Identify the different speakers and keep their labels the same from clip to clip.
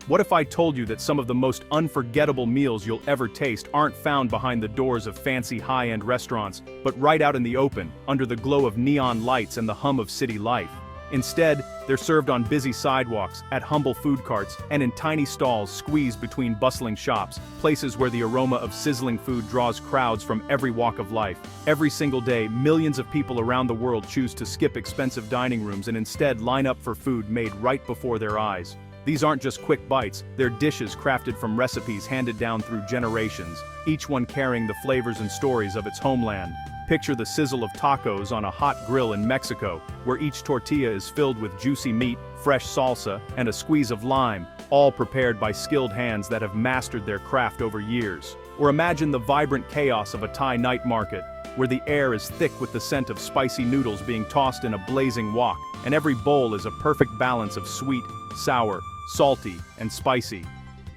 Speaker 1: What if I told you that some of the most unforgettable meals you'll ever taste aren't found behind the doors of fancy high-end restaurants, but right out in the open, under the glow of neon lights and the hum of city life? Instead, they're served on busy sidewalks, at humble food carts, and in tiny stalls squeezed between bustling shops, places where the aroma of sizzling food draws crowds from every walk of life. Every single day, millions of people around the world choose to skip expensive dining rooms and instead line up for food made right before their eyes. These aren't just quick bites, they're dishes crafted from recipes handed down through generations, each one carrying the flavors and stories of its homeland. Picture the sizzle of tacos on a hot grill in Mexico, where each tortilla is filled with juicy meat, fresh salsa, and a squeeze of lime, all prepared by skilled hands that have mastered their craft over years. Or imagine the vibrant chaos of a Thai night market, where the air is thick with the scent of spicy noodles being tossed in a blazing wok, and every bowl is a perfect balance of sweet, sour, salty, and spicy.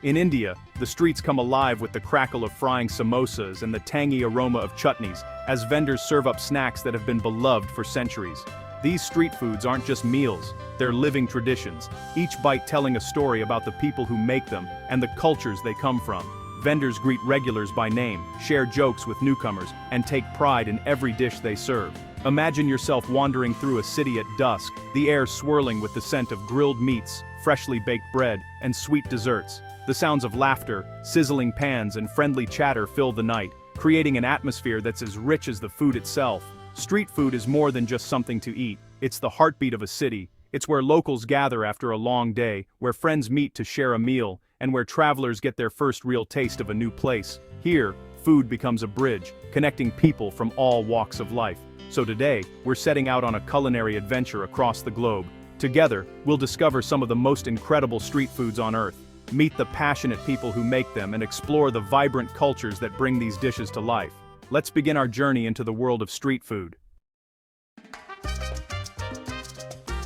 Speaker 1: In India, the streets come alive with the crackle of frying samosas and the tangy aroma of chutneys, as vendors serve up snacks that have been beloved for centuries. These street foods aren't just meals, they're living traditions, each bite telling a story about the people who make them and the cultures they come from. Vendors greet regulars by name, share jokes with newcomers, and take pride in every dish they serve. Imagine yourself wandering through a city at dusk, the air swirling with the scent of grilled meats, freshly baked bread, and sweet desserts. The sounds of laughter, sizzling pans, and friendly chatter fill the night, creating an atmosphere that's as rich as the food itself. Street food is more than just something to eat, it's the heartbeat of a city. It's where locals gather after a long day, where friends meet to share a meal, and where travelers get their first real taste of a new place. Here, food becomes a bridge, connecting people from all walks of life. So today, we're setting out on a culinary adventure across the globe. Together, we'll discover some of the most incredible street foods on earth, meet the passionate people who make them, and explore the vibrant cultures that bring these dishes to life. Let's begin our journey into the world of street food.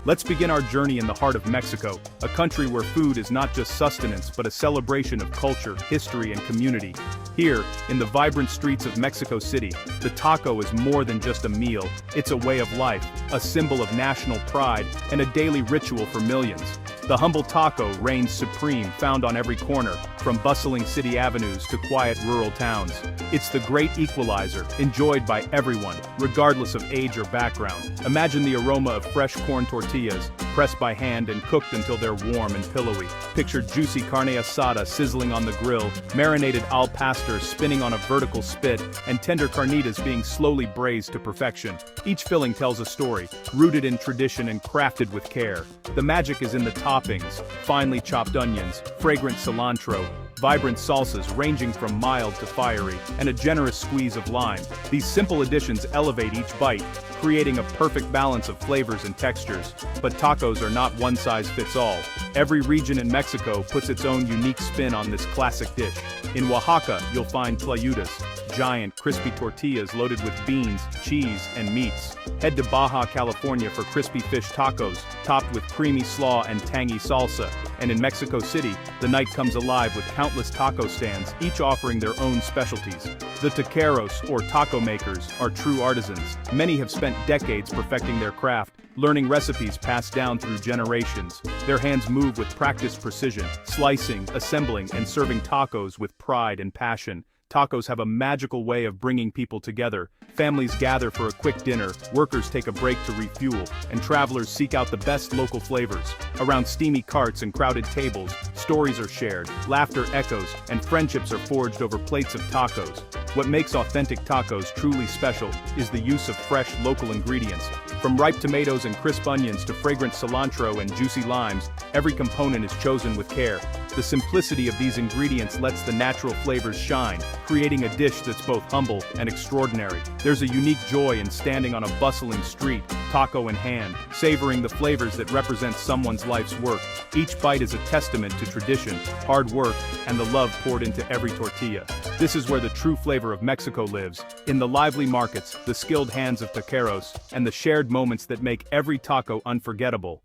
Speaker 1: Let's begin our journey in the heart of Mexico, a country where food is not just sustenance but a celebration of culture, history, and community. Here, in the vibrant streets of Mexico City, the taco is more than just a meal, it's a way of life, a symbol of national pride, and a daily ritual for millions. The humble taco reigns supreme, found on every corner, from bustling city avenues to quiet rural towns. It's the great equalizer, enjoyed by everyone, regardless of age or background. Imagine the aroma of fresh corn tortillas, pressed by hand and cooked until they're warm and pillowy. Picture juicy carne asada sizzling on the grill, marinated al pastor spinning on a vertical spit, and tender carnitas being slowly braised to perfection. Each filling tells a story, rooted in tradition and crafted with care. The magic is in the toppings, finely chopped onions, fragrant cilantro, vibrant salsas ranging from mild to fiery, and a generous squeeze of lime. These simple additions elevate each bite, creating a perfect balance of flavors and textures. But tacos are not one size fits all. Every region in Mexico puts its own unique spin on this classic dish. In Oaxaca, you'll find tlayudas, giant, crispy tortillas loaded with beans, cheese, and meats. Head to Baja California for crispy fish tacos, topped with creamy slaw and tangy salsa. And in Mexico City, the night comes alive with countless taco stands, each offering their own specialties. The taqueros, or taco makers, are true artisans. Many have spent decades perfecting their craft, learning recipes passed down through generations. Their hands move with practiced precision, slicing, assembling, and serving tacos with pride and passion. Tacos have a magical way of bringing people together. Families gather for a quick dinner, workers take a break to refuel, and travelers seek out the best local flavors. Around steamy carts and crowded tables, stories are shared, laughter echoes, and friendships are forged over plates of tacos. What makes authentic tacos truly special is the use of fresh, local ingredients. From ripe tomatoes and crisp onions to fragrant cilantro and juicy limes, every component is chosen with care. The simplicity of these ingredients lets the natural flavors shine, creating a dish that's both humble and extraordinary. There's a unique joy in standing on a bustling street, taco in hand, savoring the flavors that represent someone's life's work. Each bite is a testament to tradition, hard work, and the love poured into every tortilla. This is where the true flavor of Mexico lives, in the lively markets, the skilled hands of taqueros, and the shared moments that make every taco unforgettable.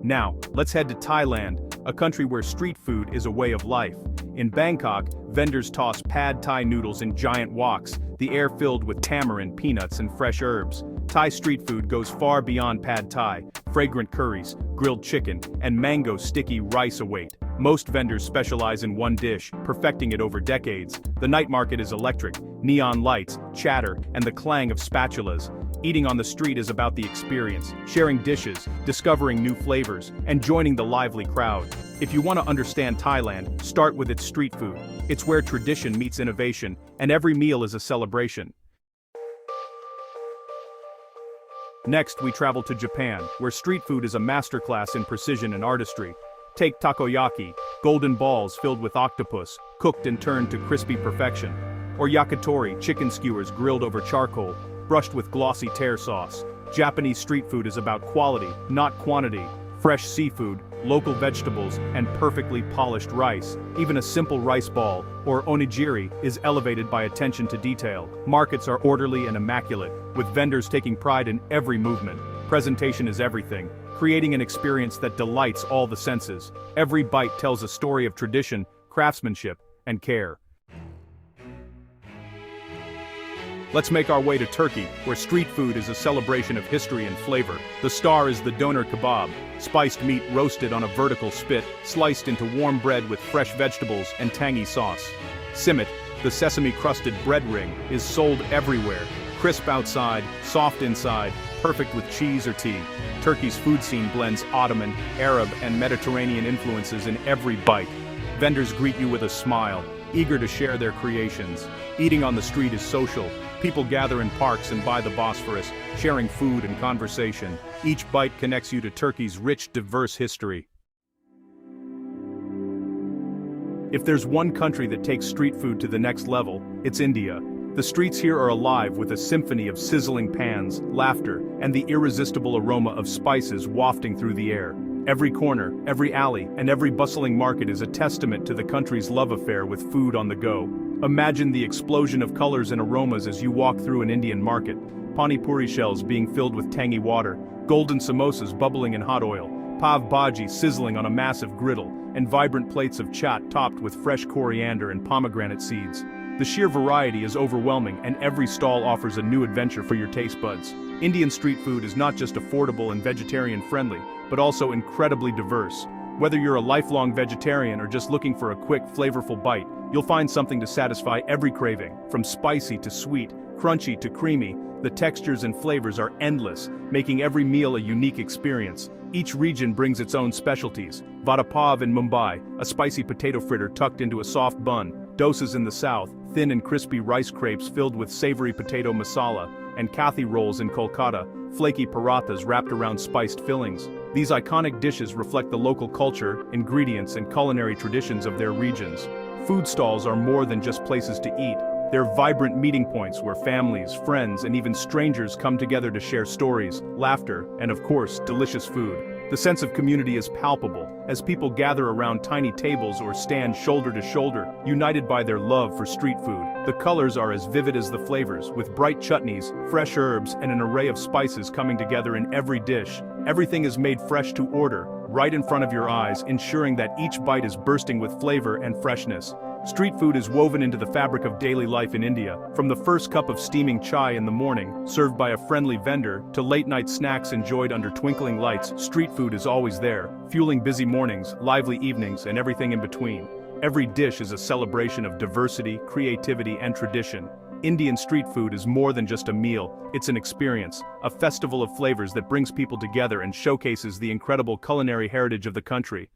Speaker 1: Now, let's head to Thailand, a country where street food is a way of life. In Bangkok, vendors toss pad Thai noodles in giant woks, the air filled with tamarind, peanuts, and fresh herbs. Thai street food goes far beyond pad Thai. Fragrant curries, grilled chicken, and mango sticky rice await. Most vendors specialize in one dish, perfecting it over decades. The night market is electric, neon lights, chatter, and the clang of spatulas. Eating on the street is about the experience, sharing dishes, discovering new flavors, and joining the lively crowd. If you want to understand Thailand, start with its street food. It's where tradition meets innovation, and every meal is a celebration. Next, we travel to Japan, where street food is a masterclass in precision and artistry. Take takoyaki, golden balls filled with octopus, cooked and turned to crispy perfection. Or yakitori, chicken skewers grilled over charcoal, brushed with glossy tear sauce. Japanese street food is about quality, not quantity. Fresh seafood, local vegetables, and perfectly polished rice. Even a simple rice ball, or onigiri, is elevated by attention to detail. Markets are orderly and immaculate, with vendors taking pride in every movement. Presentation is everything, creating an experience that delights all the senses. Every bite tells a story of tradition, craftsmanship, and care. Let's make our way to Turkey, where street food is a celebration of history and flavor. The star is the doner kebab, spiced meat roasted on a vertical spit, sliced into warm bread with fresh vegetables and tangy sauce. Simit, the sesame-crusted bread ring, is sold everywhere. Crisp outside, soft inside, perfect with cheese or tea. Turkey's food scene blends Ottoman, Arab, and Mediterranean influences in every bite. Vendors greet you with a smile, eager to share their creations. Eating on the street is social. People gather in parks and by the Bosphorus, sharing food and conversation. Each bite connects you to Turkey's rich, diverse history. If there's one country that takes street food to the next level, it's India. The streets here are alive with a symphony of sizzling pans, laughter, and the irresistible aroma of spices wafting through the air. Every corner, every alley, and every bustling market is a testament to the country's love affair with food on the go. Imagine the explosion of colors and aromas as you walk through an Indian market. Pani puri shells being filled with tangy water, golden samosas bubbling in hot oil, pav bhaji sizzling on a massive griddle, and vibrant plates of chaat topped with fresh coriander and pomegranate seeds. The sheer variety is overwhelming, and every stall offers a new adventure for your taste buds. Indian street food is not just affordable and vegetarian-friendly, but also incredibly diverse. Whether you're a lifelong vegetarian or just looking for a quick, flavorful bite, you'll find something to satisfy every craving. From spicy to sweet, crunchy to creamy, the textures and flavors are endless, making every meal a unique experience. Each region brings its own specialties. Vada pav in Mumbai, a spicy potato fritter tucked into a soft bun. Dosas in the south, thin and crispy rice crepes filled with savory potato masala. And kathi rolls in Kolkata, flaky parathas wrapped around spiced fillings. These iconic dishes reflect the local culture, ingredients, and culinary traditions of their regions. Food stalls are more than just places to eat. They're vibrant meeting points where families, friends, and even strangers come together to share stories, laughter, and of course, delicious food. The sense of community is palpable, as people gather around tiny tables or stand shoulder to shoulder, united by their love for street food. The colors are as vivid as the flavors, with bright chutneys, fresh herbs, and an array of spices coming together in every dish. Everything is made fresh to order, right in front of your eyes, ensuring that each bite is bursting with flavor and freshness. Street food is woven into the fabric of daily life in India, from the first cup of steaming chai in the morning, served by a friendly vendor, to late-night snacks enjoyed under twinkling lights. Street food is always there, fueling busy mornings, lively evenings, and everything in between. Every dish is a celebration of diversity, creativity, and tradition. Indian street food is more than just a meal, it's an experience, a festival of flavors that brings people together and showcases the incredible culinary heritage of the country.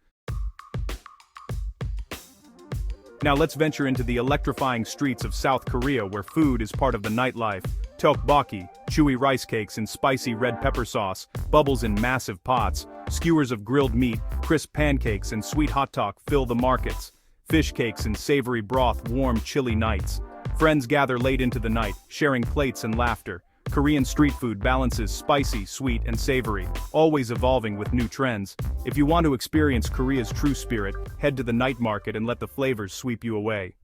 Speaker 1: Now let's venture into the electrifying streets of South Korea, where food is part of the nightlife. Tteokbokki, chewy rice cakes in spicy red pepper sauce, bubbles in massive pots, skewers of grilled meat, crisp pancakes and sweet hotteok fill the markets. Fish cakes in savory broth warm chilly nights. Friends gather late into the night, sharing plates and laughter. Korean street food balances spicy, sweet, and savory, always evolving with new trends. If you want to experience Korea's true spirit, head to the night market and let the flavors sweep you away.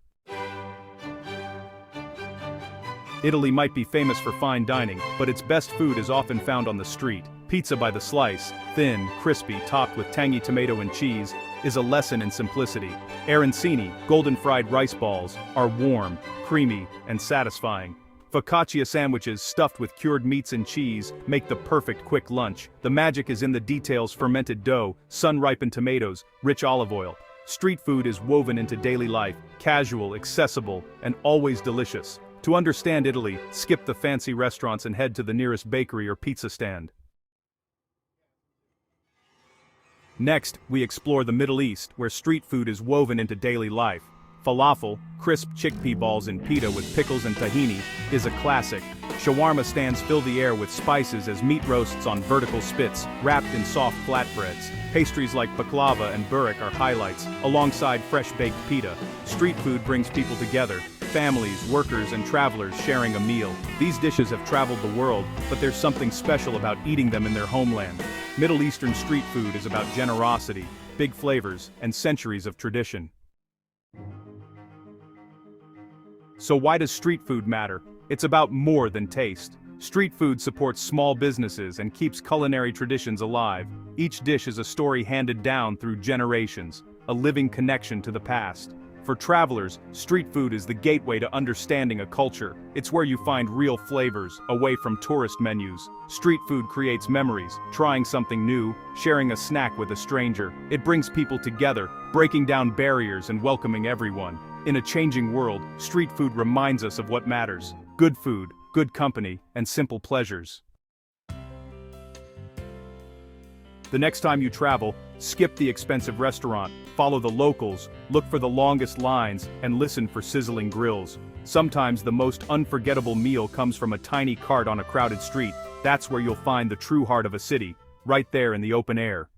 Speaker 1: Italy might be famous for fine dining, but its best food is often found on the street. Pizza by the slice, thin, crispy, topped with tangy tomato and cheese, is a lesson in simplicity. Arancini, golden fried rice balls, are warm, creamy, and satisfying. Focaccia sandwiches stuffed with cured meats and cheese make the perfect quick lunch. The magic is in the details: fermented dough, sun-ripened tomatoes, rich olive oil. Street food is woven into daily life, casual, accessible, and always delicious. To understand Italy, skip the fancy restaurants and head to the nearest bakery or pizza stand. Next, we explore the Middle East, where street food is woven into daily life. Falafel, crisp chickpea balls in pita with pickles and tahini, is a classic. Shawarma stands fill the air with spices as meat roasts on vertical spits, wrapped in soft flatbreads. Pastries like baklava and burek are highlights, alongside fresh-baked pita. Street food brings people together, families, workers, and travelers sharing a meal. These dishes have traveled the world, but there's something special about eating them in their homeland. Middle Eastern street food is about generosity, big flavors, and centuries of tradition. So why does street food matter? It's about more than taste. Street food supports small businesses and keeps culinary traditions alive. Each dish is a story handed down through generations, a living connection to the past. For travelers, street food is the gateway to understanding a culture. It's where you find real flavors, away from tourist menus. Street food creates memories, trying something new, sharing a snack with a stranger. It brings people together, breaking down barriers and welcoming everyone. In a changing world, street food reminds us of what matters: good food, good company, and simple pleasures. The next time you travel, skip the expensive restaurant, follow the locals, look for the longest lines, and listen for sizzling grills. Sometimes the most unforgettable meal comes from a tiny cart on a crowded street. That's where you'll find the true heart of a city, right there in the open air.